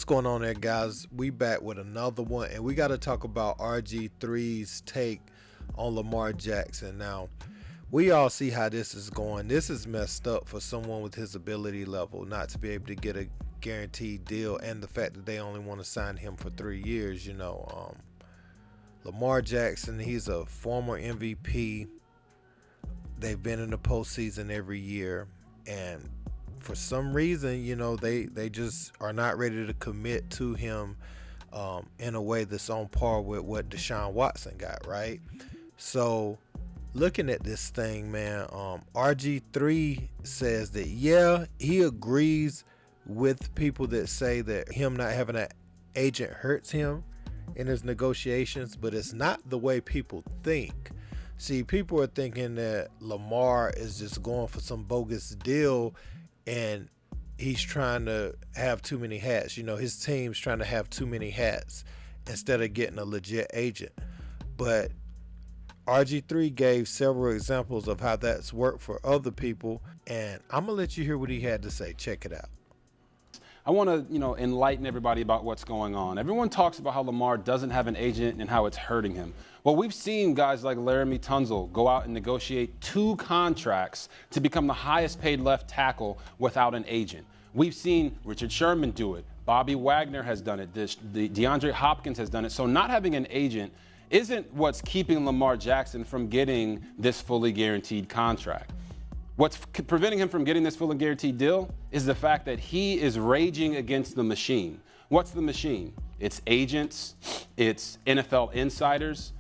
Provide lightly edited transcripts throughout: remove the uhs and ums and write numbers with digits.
What's going on there, guys? We back with another one, and we got to talk about RG3's take on Lamar Jackson. Now, we all see how this is going. This is messed up for someone with his ability level not to be able to get a guaranteed deal, and the fact that they only want to sign him for 3 years. Lamar Jackson, he's a former MVP. They've been in the postseason every year, and for some reason, they just are not ready to commit to him in a way that's on par with what Deshaun Watson got, right? So looking at this thing, man, RG3 says that, yeah, he agrees with people that say that him not having an agent hurts him in his negotiations, but it's not the way people think. See, people are thinking that Lamar is just going for some bogus deal and he's trying to have too many hats. His team's trying to have too many hats instead of getting a legit agent. But RG3 gave several examples of how that's worked for other people, and I'm going to let you hear what he had to say. Check it out. I want to, enlighten everybody about what's going on. Everyone talks about how Lamar doesn't have an agent and how it's hurting him. Well, we've seen guys like Laramie Tunsil go out and negotiate 2 contracts to become the highest paid left tackle without an agent. We've seen Richard Sherman do it. Bobby Wagner has done it. DeAndre Hopkins has done it. So not having an agent isn't what's keeping Lamar Jackson from getting this fully guaranteed contract. What's preventing him from getting this fully guaranteed deal is the fact that he is raging against the machine. What's the machine? It's agents, it's NFL insiders.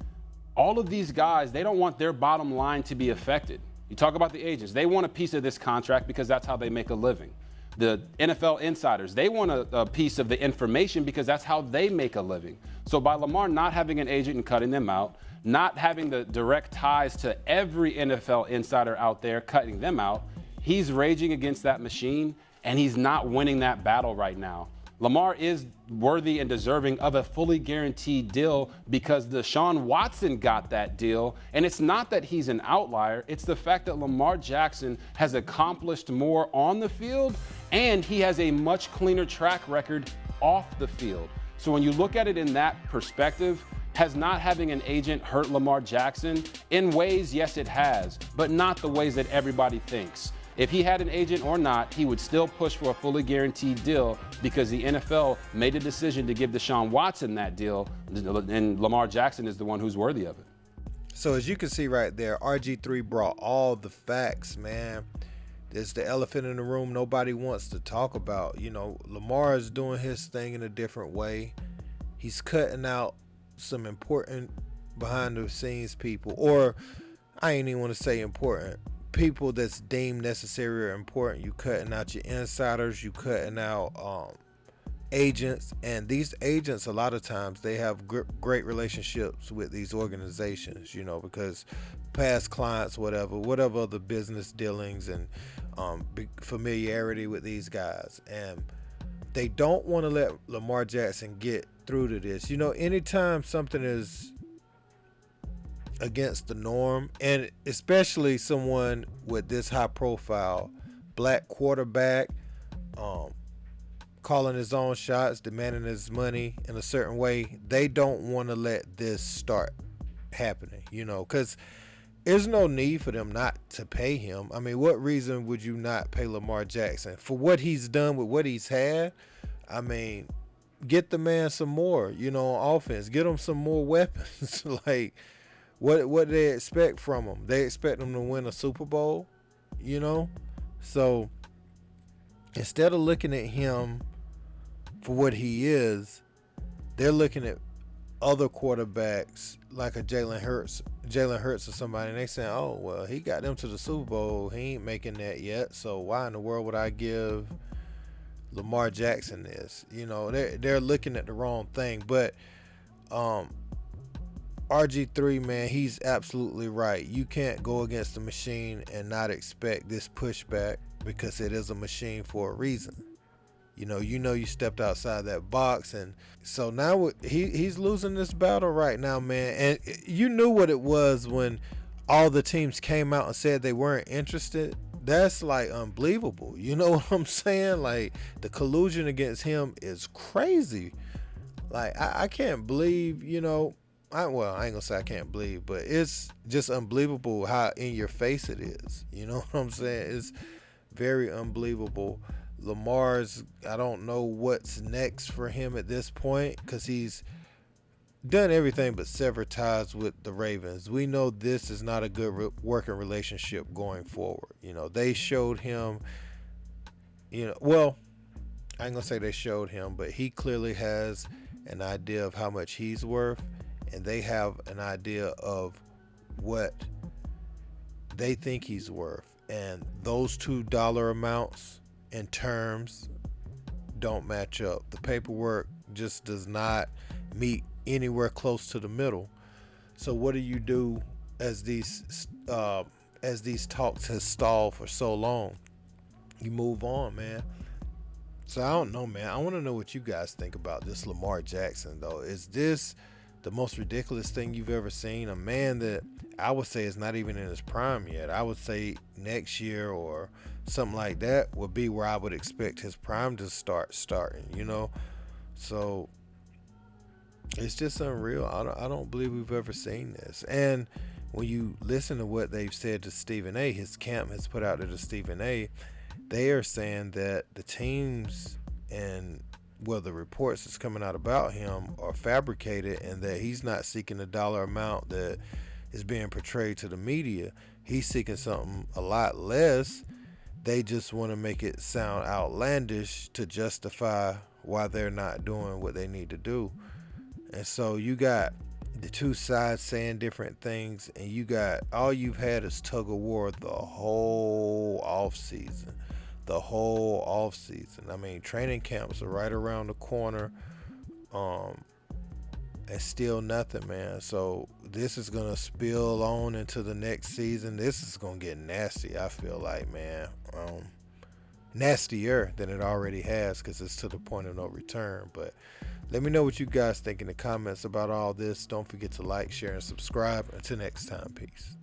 All of these guys, they don't want their bottom line to be affected. You talk about the agents, they want a piece of this contract because that's how they make a living. The NFL insiders, they want a piece of the information because that's how they make a living. So by Lamar not having an agent and cutting them out, not having the direct ties to every NFL insider out there, cutting them out, he's raging against that machine, and he's not winning that battle right now. Lamar is worthy and deserving of a fully guaranteed deal because Deshaun Watson got that deal, and it's not that he's an outlier. It's the fact that Lamar Jackson has accomplished more on the field, and he has a much cleaner track record off the field. So when you look at it in that perspective, has not having an agent hurt Lamar Jackson? In ways, yes, it has, but not the ways that everybody thinks. If he had an agent or not, he would still push for a fully guaranteed deal because the NFL made a decision to give Deshaun Watson that deal, and Lamar Jackson is the one who's worthy of it. So as you can see right there, RG3 brought all the facts, man. There's the elephant in the room nobody wants to talk about. Lamar is doing his thing in a different way. He's cutting out some important behind the scenes people, or I ain't even want to say important, people that's deemed necessary or important. You cutting out your insiders, you cutting out agents, and these agents a lot of times they have great relationships with these organizations, because past clients, whatever other business dealings and familiarity with these guys, and they don't want to let Lamar Jackson get through to this. Anytime something is against the norm, and especially someone with this high profile, black quarterback, calling his own shots, demanding his money in a certain way, they don't want to let this start happening, because there's no need for them not to pay him. I mean, what reason would you not pay Lamar Jackson for what he's done with what he's had? I mean, get the man some more, on offense. Get him some more weapons. Like, what do they expect from him? They expect him to win a Super Bowl, So instead of looking at him for what he is, they're looking at other quarterbacks like a Jalen Hurts or somebody, and they saying, oh, well, he got them to the Super Bowl. He ain't making that yet, so why in the world would I give Lamar Jackson this? They're looking at the wrong thing. But RG3, man, he's absolutely right. You can't go against the machine and not expect this pushback because it is a machine for a reason. You stepped outside that box, and so now he's losing this battle right now, man. And you knew what it was when all the teams came out and said they weren't interested. that's like unbelievable. You know what I'm saying? Like the collusion against him is crazy. Like I can't believe, well, I ain't gonna say I can't believe, but it's just unbelievable how in your face it is. You know what I'm saying? It's very unbelievable. Lamar's, I don't know what's next for him at this point because he's done everything but sever ties with the Ravens. We know this is not a good working relationship going forward. They showed him, well, I ain't gonna say they showed him, but he clearly has an idea of how much he's worth, and they have an idea of what they think he's worth. And those $2 amounts and terms don't match up. The paperwork just does not meet anywhere close to the middle. So what do you do as these talks has stalled for so long? You move on, man. So I don't know, man. I want to know what you guys think about this Lamar Jackson, though. Is this the most ridiculous thing you've ever seen? A man that I would say is not even in his prime yet. I would say next year or something like that would be where I would expect his prime to starting. So it's just unreal. I don't believe we've ever seen this. And when you listen to what they've said to Stephen A., his camp has put out there to Stephen A., they are saying that the teams and the reports that's coming out about him are fabricated and that he's not seeking the dollar amount that is being portrayed to the media. He's seeking something a lot less. They just want to make it sound outlandish to justify why they're not doing what they need to do. And so you got the two sides saying different things, and all you've had is tug of war the whole off season. I mean, training camps are right around the corner, and still nothing, man. So this is gonna spill on into the next season. This is gonna get nasty, I feel like, man. Nastier than it already has, because it's to the point of no return. But let me know what you guys think in the comments about all this. Don't forget to like, share, and subscribe. Until next time, peace.